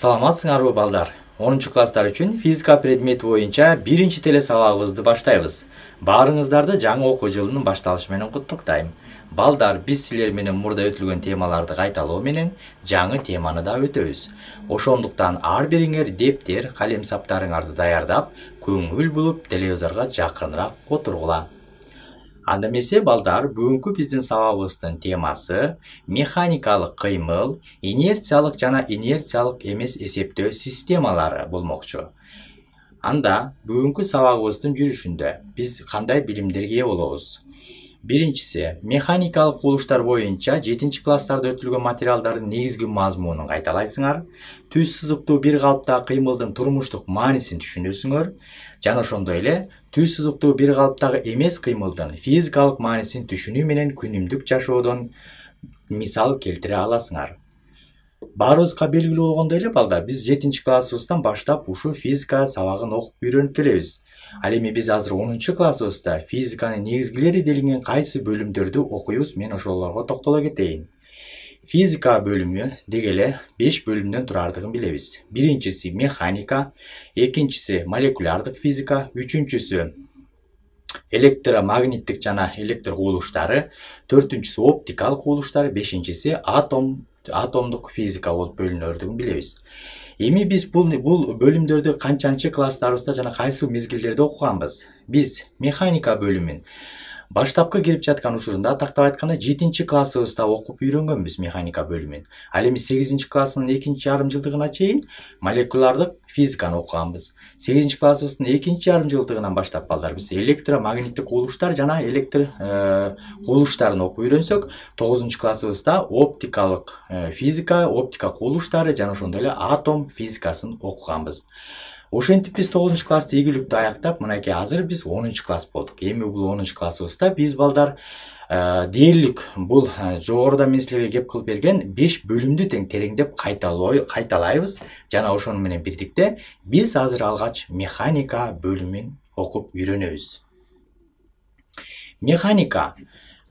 Саламатсыңарбы балдар? 10 класстар үчүн физика предмети боюнча биринчи теле сабагыбызды баштайбыз. Баарыңыздарды жаңы окуу жылынын башталышы менен куттуктайм. Балдар, биз силер менен мурда өтүлгөн темаларды кайталоо менен жаңы теманы да өтөбүз. Ошондуктан ар бириңер дептер, калем саптарыңарды даярдап, көңүл булуп телевизорго жакыныраак отургула. Анда эмесе балдар, бүгүнкү биздин сабагыбыздын темасы механикалык кыймыл, инерциялык жана инерциялык эмес эсептөө системалары болмокчу. Анда бүгүнкү сабагыбыздын жүрүшүндө биз кандай билимдерге ээ болобуз? Биринчиси, механикалык кубулуштар боюнча 7-класстарда өтүлгөн материалдардын негизги мазмунун кайталайсыңар. Түз сызыктуу бир калыптагы кыймылдын турмуштук маанисин түшүнөсүңөр. Жана ошондой эле түз сызыктуу бир калыптагы эмес кыймылдын физикалык маанисин түшүнүү менен күнүмдүк жашоодон мисал келтире аласыңар. Баарыбызга белгилүү болгондой эле балдар, биз 7-классыбыздан баштап ушу физика сабагын окуп үйрөнүп келебиз. Ал эми биз азыр 10-классыбызда физиканын негизгилери делинген кайсы бөлүмдөрдү окуйбуз, мен ошолорго токтоло кетейин. Физика бөлүмү дегеле 5 бөлүмдөн турардыгын билебиз. Биринчиси механика, экинчиси молекулярдык физика, үчүнчүсү электромагниттик жана электр кубулуштары, төртүнчүсү оптикалык кубулуштар, бешинчиси атомдук физика болуп бөлүнөрдүгүн билебиз. Эми биз бул бөлүмдөрдү канчанчы класстарыбызда жана кайсы мезгилдерде окуганбыз? Биз механика бөлүмүн баштапкы кирип жаткан учурунда тактап айтканда 7-классыбызда окуп үйрөнгөнбүз механика бөлүмүн. Ал эми 8-классынын экинчи жарым жылдыгына чейин молекулярдык физиканы окуганбыз. 8-классыбыздын экинчи жарым жылдыгынан баштап балдар биз электромагниттик кубулуштар жана электр кубулуштарын окуп үйрөнсөк, 9-классыбызда оптикалык физика, оптика кубулуштары жана ошондой эле атом физикасын окуганбыз. Ошентип биз 9-классты ийгиликтүү аяктап, мынакей азыр биз 10-класс болдук. Эми бул 10-классыбызда биз балдар дээрлик бул жогоруда мен силерге кеп кылып берген 5 бөлүмдү тең тереңдеп кайталайбыз. Жана ошону менен бирдикте биз азыр алгач механика бөлүмүн окуп үйрөнөбүз. Механика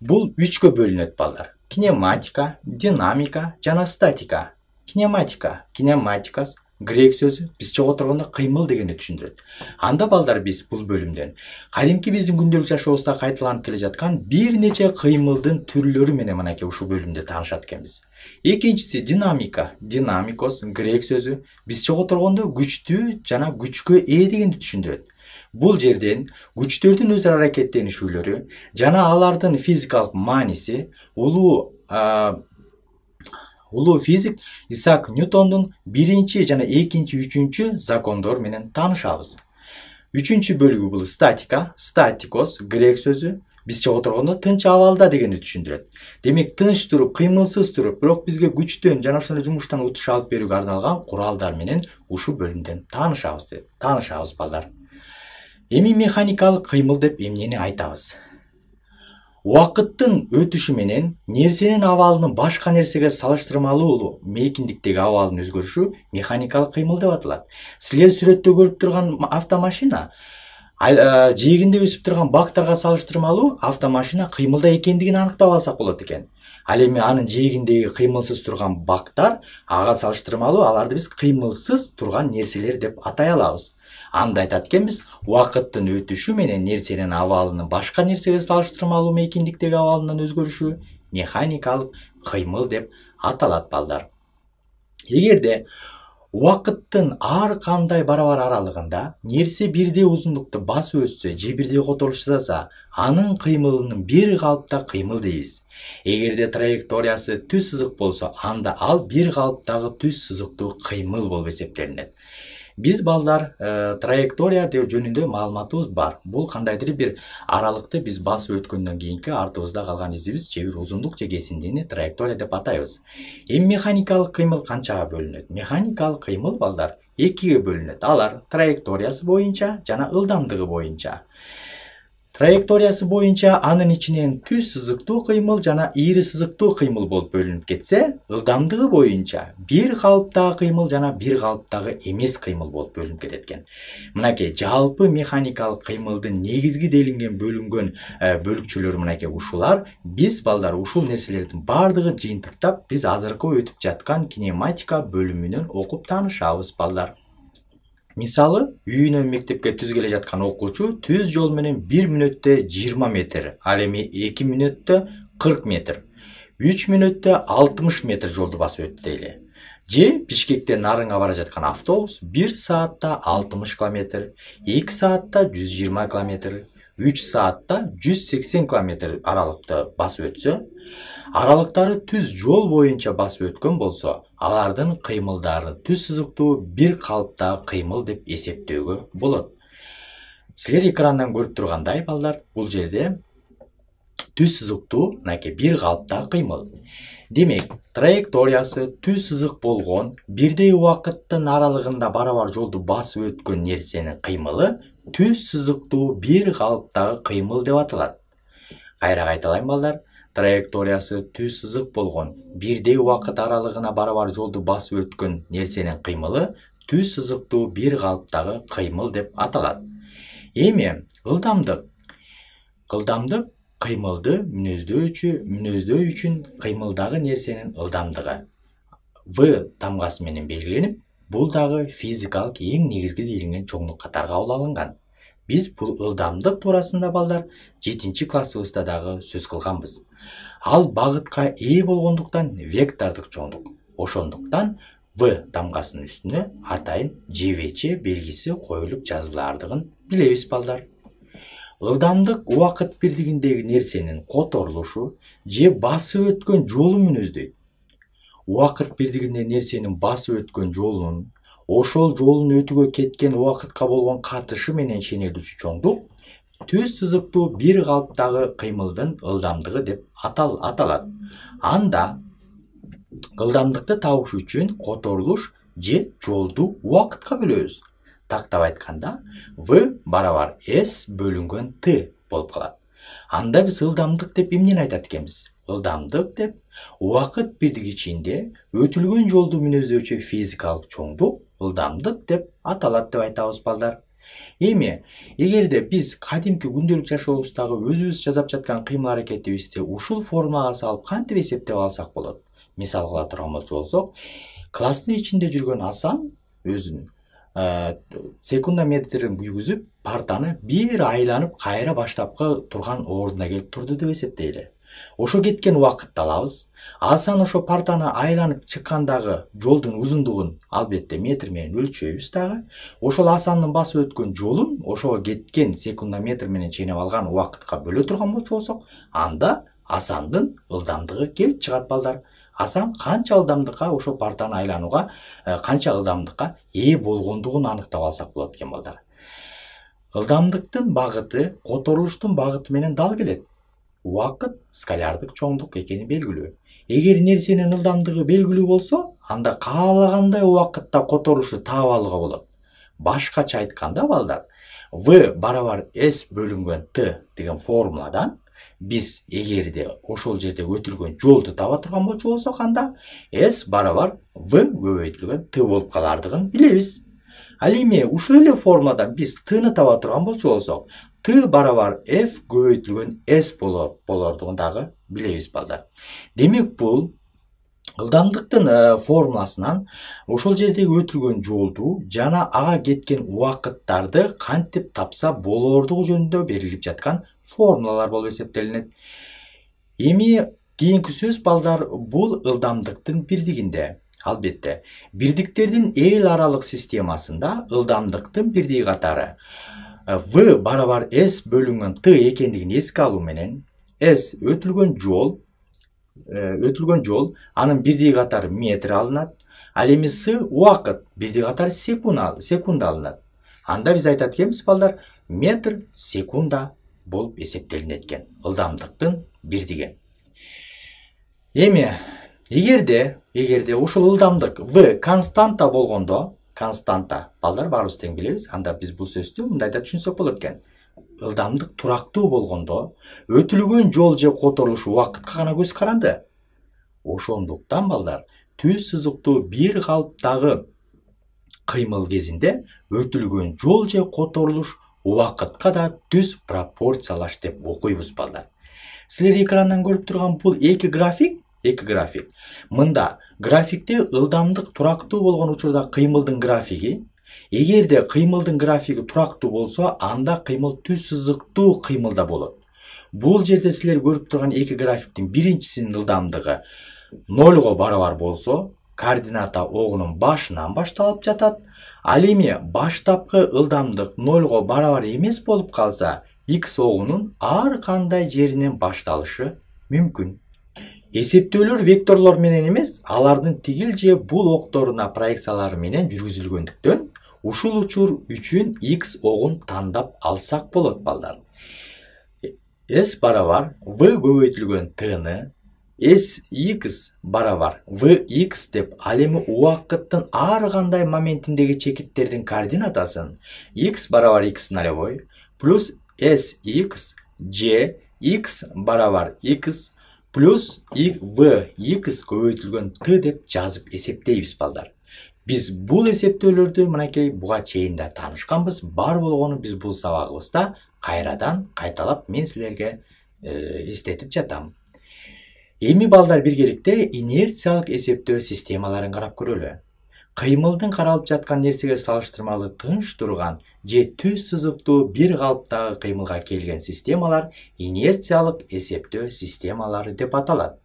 бул 3кө бөлүнөт балдар. Кинематика, динамика жана статика. Кинематикас грек сөзү бизче отургондо кыймыл дегенди түшүндүрөт. Анда балдар биз бул бөлүмдөн кадимки биздин күндөлүк жашообузда кайталанып келе жаткан бир нече кыймылдын түрлөрү менен мынакей ушул бөлүмдө таанышат экенбиз. Экинчиси динамика, динамикос грек сөзү бизче отургондо күчтүү жана күчкө ээ дегенди түшүндүрөт. Бул жерден күчтөрдүн өз ара аракеттенишүүлөрү жана алардын физикалык мааниси улуу физик Исаак Ньютондун биринчи жана экинчи, үчүнчү закондор менен таанышабыз. Үчүнчү бөлүгү бул статика, статикос грек сөзү бизче отургондо тынч абалда дегенди түшүндүрөт. Демек тынч туруп, кыймылсыз туруп, бирок бизге күчтөн жана ошондой жумуштан утуш алып берүүгө арналган куралдар менен ушул бөлүмдөн таанышабыз балдар. Эми механикалык кыймыл деп эмнени айтабыз? Убакыттын өтүшү менен нерсенин абалынын башка нерсеге салыштырмалуу мейкиндиктеги абалынын өзгөрүшү механикалык кыймыл деп аталат. Силер сүрөттө көрүп турган автомашина жээгинде өсүп турган бактарга салыштырмалуу автомашина кыймылда экендигин аныктап алсак болот экен. Ал эми анын жээгиндеги кыймылсыз турган бактар ага салыштырмалуу аларды биз кыймылсыз турган нерселер деп атай алабыз. Анда айтат экенбиз, убакыттын өтүшү менен нерсенин абалынын башка нерсеге салыштырмалуу мейкиндиктеги абалынын өзгөрүшү механикалык кыймыл деп аталат балдар. Эгерде убакыттын ар кандай барабар аралыгында нерсе бирдей узундукту басып өтсө же бирдей которуш жасаса, анын кыймылынын бир калыпта кыймыл дейбиз. Эгерде траекториясы түз сызык болсо, анда ал бир калыптагы түз сызыктуу кыймыл болуп эсептелинет. Биз балдар траектория жөнүндө маалыматыбыз бар. Бул кандайдыр бир аралыкты биз басып өткөндөн кийинки артыбызда калган изибиз же бир узундук же кесиндини траектория деп атайбыз. Эми механикалык кыймыл канчага бөлүнөт? Механикалык кыймыл балдар 2ге бөлүнөт. Алар траекториясы боюнча жана ылдамдыгы боюнча. Траекториясы боюнча анын ичинен түз сызыктуу кыймыл жана ийри сызыктуу кыймыл болуп бөлүнүп кетсе, ылдамдыгы боюнча бир калыптагы кыймыл жана бир калыптагы эмес кыймыл болуп бөлүнүп кетет экен. Мынакей жалпы механикалык кыймылдын негизги делинген бөлүнгөн бөлүкчөлөрү мынакей ушулар. Биз балдар ушул нерселердин бардыгын жыйынтыктап биз азыркы өтүп жаткан кинематика бөлүмүнөн окуп таанышабыз балдар. Мисалы, үйүнөн мектепке түз келе жаткан окуучу түз жол менен 1 мүнөттө 20 метр, ал эми 2 мүнөттө 40 метр, 3 мүнөттө 60 метр жолду басып өттү дейли. Же Бишкектен Нарынга бара жаткан автобус 1 саатта 60 км, 2 саатта 120 км, 3 саатта 180 км аралыкты басып өтсө, аралыктары түз жол боюнча басып өткөн болсо, алардын кыймылдары түз сызыктуу бир калыптагы кыймыл деп эсептөөгө болот. Силер экрандан көрүп тургандай балдар, бул жерде түз сызыктуу мынакей бир калыптагы кыймыл. Демек, траекториясы түз сызык болгон, бирдей убакыттын аралыгында барабар жолду басып өткөн нерсенин кыймылы түз сызыктуу бир калыптагы кыймыл деп аталат. Кайра кайталайм балдар. Траекториясы түз сызык болгон, бирдей убакыт аралыгына барабар жолду басып өткөн нерсенин кыймылы түз сызыктуу бир калыптагы кыймыл деп аталат. Эми ылдамдык кыймылды мүнөздөө үчүн кыймылдагы нерсенин ылдамдыгы V тамгасы менен белгиленип, бул дагы физикалык эң негизги делинген чоңдук катары кабыл алынган. Биз бул ылдамдык туурасында балдар 7-классыбызда дагы сөз кылганбыз. Ал багытка ээ болгондуктан вектордук чоңдук. Ошондуктан V тамгасынын үстүнө атайын ЖВЧ белгиси коюлуп жазылардыгын билебиз балдар. Ылдамдык убакыт бирдигиндеги нерсенин которулушу же басып өткөн жолу мүнөздөйт. Убакыт бирдигинде нерсенин басып өткөн жолунун, ошол жолун өтүүгө кеткен убакытка болгон катышы менен ченелүүчү чоңдук түз сызыктуу бир калыптагы кыймылдын ылдамдыгы деп аталат. Анда ылдамдыкты табыш үчүн которулуш же жолду убакытка бөлөбүз. Тактап айтканда, V барабар S бөлүнгөн T болуп калат. Анда биз ылдамдык деп эмнени айтат экенбиз? Ылдамдык деп убакыт бирдиги ичинде өтүлгөн жолду мүнөздөчү физикалык чоңдук ылдамдык деп аталат деп айтабыз балдар. Эми, эгерде биз кадимки күндөлүк жашообуздагы өзүбүз жасап жаткан кыймыл аракетибизди ушул формулага салып кантип эсептеп алсак болот? Мисал кыла турган болсок, класстын ичинде жүргөн Асан өзүнүн секундометрин күйгүзүп, партаны бир айланып кайра баштапкы турган ордуна келип турду деп эсептейли. Ошо кеткен убакытты алабыз. Асан ошо партаны айланып чыккандагы жолдун узундугун албетте метр менен өлчөйбүз дагы. Ошол Асандын басып өткөн жолун ошого кеткен секундометр менен ченеп алган убакытка бөлө турган болсок, анда Асандын ылдамдыгы келип чыгат балдар. Асан канча ылдамдыкка ошо партаны айланууга, канча ылдамдыкка ээ болгондугун аныктап алсак болот экен балдар. Ылдамдыктын багыты которулуштун багыты менен дал келет. Убакыт скалярдык чоңдук экени белгилүү. Эгер нерсенин ылдамдыгы белгилүү болсо, анда каалагандай убакытта которулушу таап алууга болот. Башкача айтканда балдар, V барабар S бөлүнгөн T деген формуладан биз эгерде ошол жерде өтүлгөн жолду таба турган болсок, анда S барабар V көбөйтүлгөн T болуп калардыгын билебиз. Ал эми ушул эле формуладан биз T'ны таба турган болсок, T барабар F көбөйтүлгөн S болордугун дагы билебиз балдар. Демек бул ылдамдыктын формуласынан ошол жердеги өтүлгөн жолду жана ага кеткен убакыттарды кантип тапса болордугу жөнүндө берилип жаткан формулалар болуп эсептелинет. Эми кийинки сөз балдар, бул ылдамдыктын бирдигинде. Албетте, бирдиктердин эл аралык системасында ылдамдыктын бирдиги катары V барабар S бөлүнгөн T экендигин эске алуу менен S өтүлгөн жол, анын бирдиги катары метр алынат. Ал эми S убакыт, бирдиги катары секунда алынат. Анда биз айтат экенбиз балдар, метр секунда болуп эсептелинет экен ылдамдыктын бирдиги. Эми эгерде ушул ылдамдык V константа болгондо, константа балдар баарыбыз тең билебиз, анда биз бул сөздү мындайда түшүнсөк болот экен. ылдамдык турактуу болгондо өтүлгөн жол же которулуш убакытка гана көз каранды. Ошондуктан балдар түз сызыктуу бир калыптагы кыймыл кезинде өтүлгөн жол же которулуш убакытка да түз пропорциялаш деп окуйбуз балдар. Силер экрандан көрүп турган бул эки график. Мында графикте ылдамдык турактуу болгон учурда кыймылдын графиги, эгерде кыймылдын графиги турактуу болсо, анда кыймыл түз сызыктуу кыймылда болот. Бул жерде силер көрүп турган эки графиктин биринчисинин ылдамдыгы 0 барабар болсо, координата огунун башынан башталып жатат. Ал эми баштапкы ылдамдык 0 барабар эмес болуп калса, x огунун ар кандай жеринен башталышы мүмкүн. Эсептөөлөр векторлор менен эмес, алардын тигил же бул окторуна проекциялары менен жүргүзүлгөндүктөн, ушул учур үчүн x огун тандап алсак болот балдар. S барабар v көбөйтүлгөн t-ны sx барабар vx деп, ал эми убакыттын ар кандай моментиндеги чекиттердин координатасын x барабар x нолевой плюс sx же x барабар x плюс vx көбөйтүлгөн t деп жазып эсептейбиз балдар. Биз бул эсептөөлөрдү мынакей буга чейин да таанышканбыз. Бар болгону биз бул сабагыбызда кайрадан кайталап мен силерге эстетип жатам. Эми балдар биргеликте инерциялык эсептөө системаларын карап көрөлү. Кыймылдын каралып жаткан нерсеге салыштырмалуу тынч турган же түз сызыктуу бир калыптагы кыймылга келген системалар инерциялык эсептөө системалары деп аталат.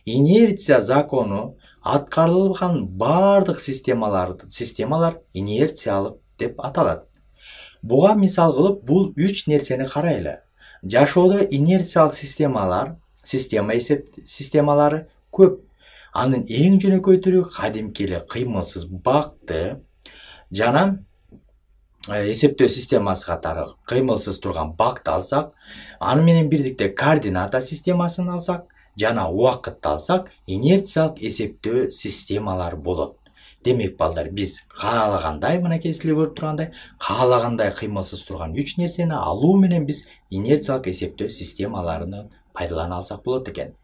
Инерция закону аткарылган бардык системалар инерциялык деп аталат. Буга мисал кылып бул 3 нерсени карайлы. Жашоодо инерциялык системалары көп. Анын эң жөнөкөй түрү кадимки эле кыймылсыз бакты жана эсептөө системасы катары кыймылсыз турган бакты алсак, аны менен бирдикте координата системасын алсак жана убакытты алсак, инерциялык эсептөө системалар болот. Демек балдар, биз каалагандай, мынакей силер көрүп тургандай, каалагандай кыймылсыз турган 3 нерсени алуу менен биз инерциялык эсептөө системаларын пайдалана алсак болот экен.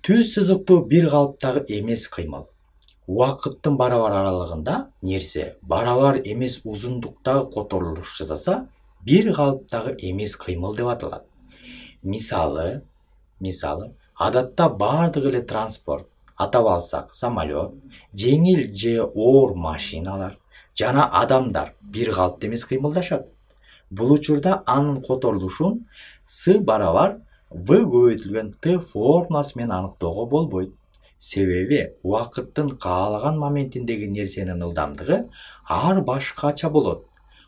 Түз сызыктуу бир калыптагы эмес кыймыл. Убакыттын барабар аралыгында нерсе барабар эмес узундуктагы которулуш жасаса, бир калыптагы эмес кыймыл деп аталат. Мисалы, адатта бардык эле транспорт, атап алсак самолет, жеңил же оор машиналар жана адамдар бир калыпта эмес кыймылдашат. Бул учурда анын которулушун с барабар v көбөйтүлгөн t формуласы менен аныктоого болбойт. Себеби убакыттын каалаган моментиндеги нерсенин ылдамдыгы ар башкача болот.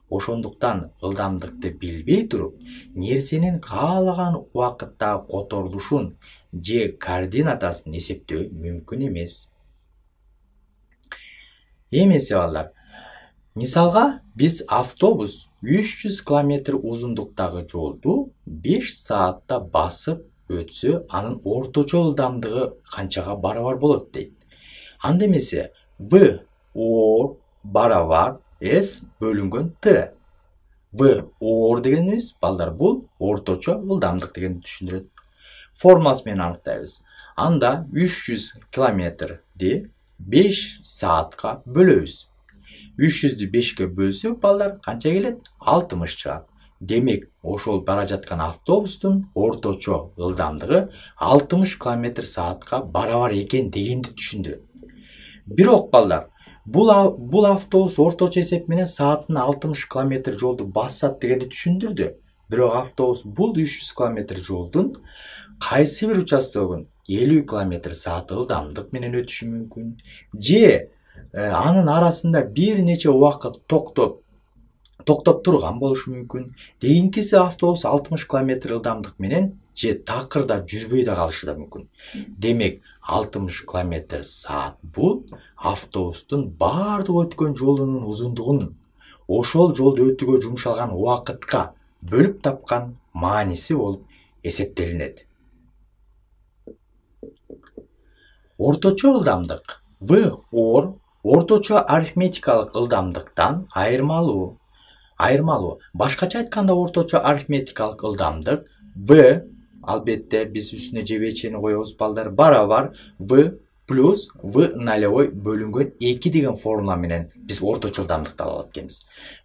Ошондуктан ылдамдыкты билбей туруп, нерсенин каалаган убакыттагы которулушун же координатасын эсептөө мүмкүн эмес. Эмесе балдар, мисалга биз автобус 300 км узундуктагы жолду 5 саатта басып өтсө, анын орточо ылдамдыгы канчага барабар болот дейт. Анда эмесе v оор барабар s бөлүнгөн t. v оор дегенибиз балдар бул орточо ылдамдык дегенди түшүндүрөт. Формуласы менен аныктайбыз. Анда 300 километрди 5 саатка бөлөбүз. 300'дü 5'e bölsek балдар канча келет? 60 чыгат. Демек, ошол бара жаткан автобустун орточо ылдамдыгы 60 км саатка барабар экен дегенди түшүндүрөт. Бирок балдар, бул автобус орточо эсеп менен саатына 60 км жолду басат дегенди түшүндүрдү. Бирок автобус бул 300 км жолдун кайсы бир участогун 50 км саат ылдамдык менен өтүшү мүмкүн. Же анын арасында бир нече убакыт токтоп турган болушу мүмкүн. Дейинкиси автобус 60 км ылдамдык менен же такырда жүрбөй да калышы да мүмкүн. Демек 60 км саат бул автобустун бардык өткөн жолунун узундугунун ошол жолду өтүүгө жумшалган убакытка бөлүп тапкан мааниси болуп эсептелинет. Орточо ылдамдык v оор орточо арифметикалык ылдамдыктан айырмалуу. айырмалуу. Башкача айтканда орточо арифметикалык ылдамдык v, албетте биз үстүнө жебечени коебуз балдар, барабар v плюс v нолевой бөлүнгөн 2 деген формула менен биз орточо ылдамдыкты ала алат экенбиз.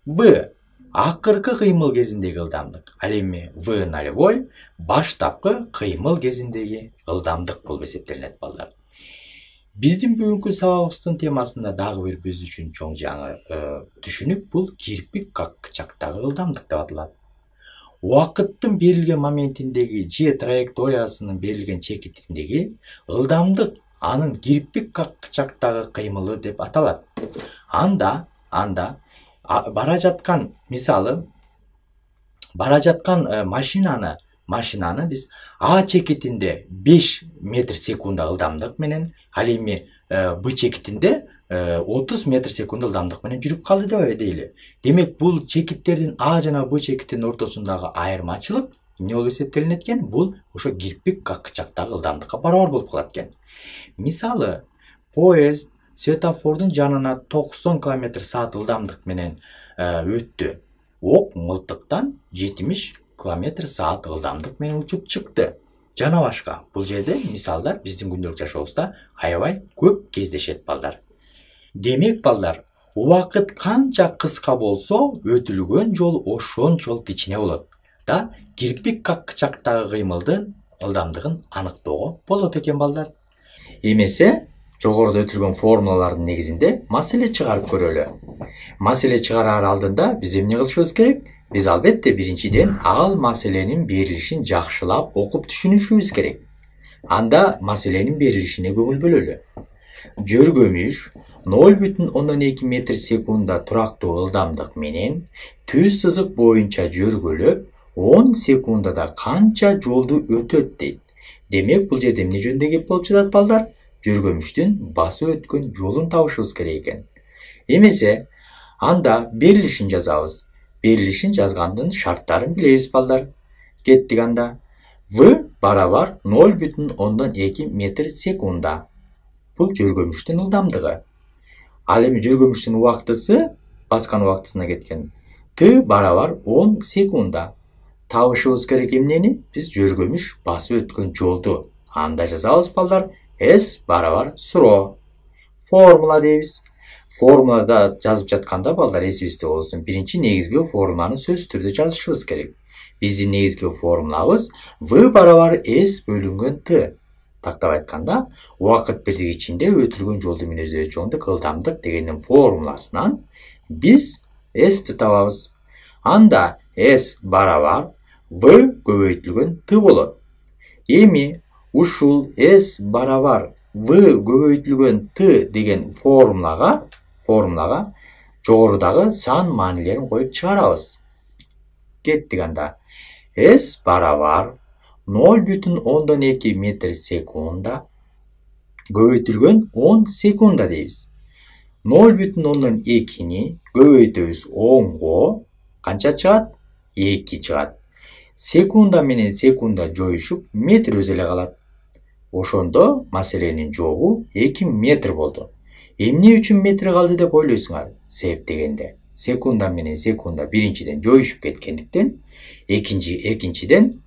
V акыркы кыймыл кезиндеги ылдамдык. Ал эми v нолевой баштапкы кыймыл кезиндеги ылдамдык болуп эсептелинет балдар. Биздин бүгүнкү сабагыбыздын темасында дагы бир биз үчүн чоң жаңы түшүнүк бул кирпик какчактагы ылдамдык деп аталат. Убакыттын берилген моментиндеги же траекториясынын берилген чекитиндеги ылдамдык анын кирпик какчактагы кыймылы деп аталат. Анда бара жаткан машинаны биз А чекитинде 5 метр секунда ылдамдык менен, ал эми Б чекитинде 30 метр секунда ылдамдык менен жүрүп калды деп дейли. Демек бул чекиттердин А жана Б чекитинин ортосундагы айырмачылык эмне болуп эсептелинет экен? Бул ошо кирпик какчактагы ылдамдыкка барабар болуп калат экен. Мисалы, поезд светофордун жанына 90 км/саат ылдамдык менен өттү. Ок мылтыктан 70 км/саат ылдамдык менен учуп чыкты. Жана башка. Бул жерде мисалдар биздин күндөлүк жашообузда аябай көп кездешет балдар. Демек балдар, убакыт канча кыска болсо, өтүлгөн жол ошончолук кичине болот. Да кирпик какчактагы кыймылдын ылдамдыгын аныктоого болот экен балдар. Эмесе, жогоруда өтүлгөн формулалардын негизинде маселе чыгарып көрөлү. Маселе чыгараар алдында биз эмне кылышыбыз керек? Биз албетте биринчиден ал маселенин берилишин жакшылап окуп түшүнүшүбүз керек. Анда маселенин берилишине көңүл бөлөлү. Жөргөмүш 0,2 метр секунда турактуу ылдамдык менен түз сызык боюнча жөргөлөп 10 секундада канча жолду өтөт дейт. Демек бул жерде эмне жөнүндө кеп болуп жатат балдар? Жөргөмүштүн басып өткөн жолун табышыбыз керек экен. Эмесе, анда берилишин жазабыз. Берилишин жазгандын шарттарын билебиз балдар. Кеттик анда. V барабар 0,2 метр секунда. Бул жөргөмүштүн ылдамдыгы. Ал эми жөргөмүштүн убактысы, баскан убактысына кеткен. T барабар 10 секунда. Табышыбыз керек эмнени? Биз жөргөмүш басып өткөн жолду. Анда жазабыз балдар. S барабар сро. Формула дейбиз. Формулада жазып жатканда балдар эсибизде болсун. Биринчи негизги формуланы сөзсүз түрдө жазышыбыз керек. Биздин негизги формулабыз V барабар S бөлүнгөн T. Тактап айтканда, убакыт бирдиги ичинде өтүлгөн жолду мүнөздөөгүчү чоңдук ылдамдык дегендин формуласынан биз S-ти табабыз. Анда S барабар V көбөйтүлгөн T болот. Эми ушул S барабар V көбөйтүлгөн T деген формулага жогорудагы сан маанилерин коюп чыгарабыз. Кеттик анда. S барабар 0,2 метр секунда көбөйтүлгөн 10 секунда дейбиз. 0,2-ни көбөйтөбүз 10го канча чыгат? 2 чыгат. Секунда менен секунда жоюшуп метр өзү эле калат. Ошондо маселенин жообу 2 метр болду. Эмне үчүн метр калды деп ойлойсуңар? Себеп дегенде, секунда менен секунда биринчиден жоюшуп кеткендиктен, экинчиден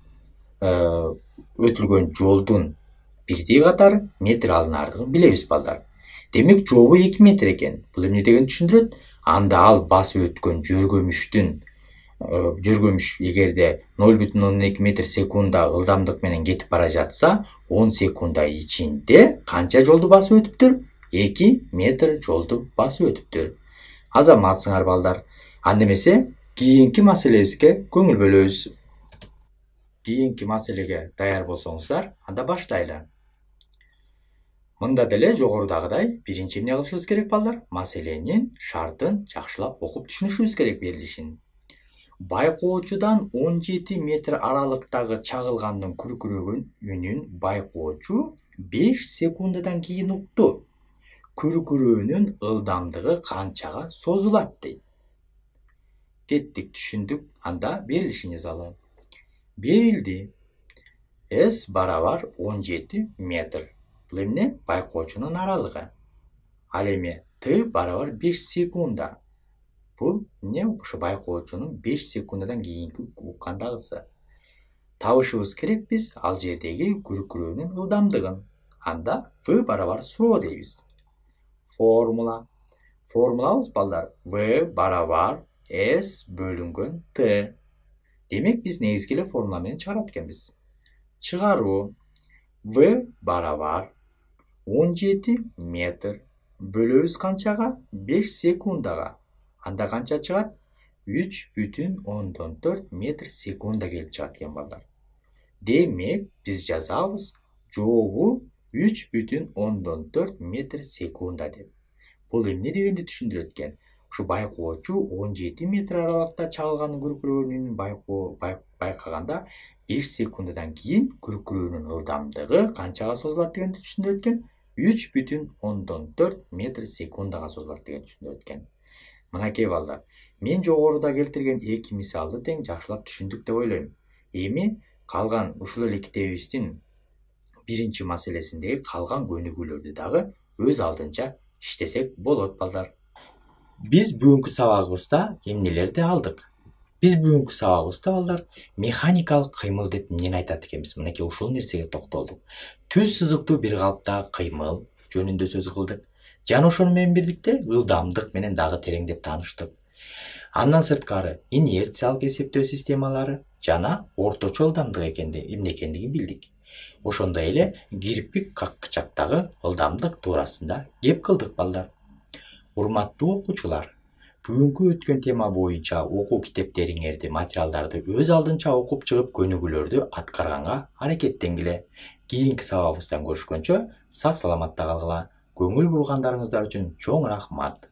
өтүлгөн жолдун бирдиги катары метр алынаардыгын билебиз балдар. Демек жообу 2 метр экен. Бул эмне дегенди түшүндүрөт? Анда ал басып өткөн жөргөмүш эгерде 0,2 метр секунда ылдамдык менен кетип бара жатса, 10 секунда ичинде канча жолду басып өтүптүр? 2 метр жолду басып өтүптүр. Азаматсыңар балдар. Анда эмесе, кийинки маселебизге көңүл бөлөбүз. Кийинки маселеге даяр болсоңуздар, анда баштайлы. Мында деле жогорудагыдай биринчи эмне кылышыбыз керек балдар? Маселенин шартын жакшылап окуп түшүнүшүбүз керек берилишин. Байкоочудан 17 метр аралыктагы чагылгандын күркүрөгөнүн байкоочу 5 секундадан кийин укту. Күркүрөөнүн ылдамдыгы канчага созулат дейт. Кеттик, түшүндүк. Анда берилишин жазалы. Берилди. S барабар 17 метр. Бул эмне? Байкоочунун аралыгы. Ал эми T барабар 5 секунда. Бул эмне ошо байкоочунун 5 секундадан кийинки уккандагысы. Табышыбыз керек биз ал жердеги күркүрөөнүн ылдамдыгын. Анда V барабар сроо дейбиз. Формула. Формулабыз балдар V барабар S бөлүнгөн T. Демек биз негизги эле формула менен чыгарат экенбиз. Чыгаруу V барабар 17 метр бөлөбүз канчага? 5 секундага. Анда канча чыгат? 3,4 метр секунда келип чыгат экен балдар. Демек биз жазабыз жообу 3,4 метр секунда деп. Бул эмне дегенди түшүндүрөт экен? Ушу байкоочу 17 метр аралыкта чагылган күркүрөөнүн байкаганда 5 секундадан кийин күркүрөөнүн ылдамдыгы канчага созулат дегенди түшүндүрөт экен? 3,4 метр секундага созулат дегенди түшүндүрөт экен. Мынакей балдар, мен жогоруда келтирген эки мисалды тең жакшылап түшүндүк деп ойлойм. Эми калган ушул эле китебибиздин биринчи маселесиндеги калган көнүгүүлөрдү дагы өз алдынча иштесек болот балдар. Биз бүгүнкү сабагыбызда эмнелерди алдык? Биз бүгүнкү сабагыбызда балдар механикалык кыймыл деп эмнени айтат экенбиз? Мынакей ушул нерсеге токтолдук. Түз сызыктуу бир калыптагы кыймыл жөнүндө сөз кылдык. Жана ошону менен бирдикте ылдамдык менен дагы тереңдеп тааныштык. Андан сырткары инерциялык эсептөө системалары жана орточо ылдамдык эмне экендигин билдик. Ошондой эле кирпик какчактагы ылдамдык туурасында кеп кылдык балдар. Урматтуу окуучулар, бүгүнкү өткөн тема боюнча окуу китептериңерди, материалдарды өз алдынча окуп чыгып көнүгүүлөрдү аткарганга аракеттенгиле. Кийинки сабагыбыздан көрүшкөнчө сак саламатта калгыла. Көңүл бургандарыңыздар үчүн чоң рахмат.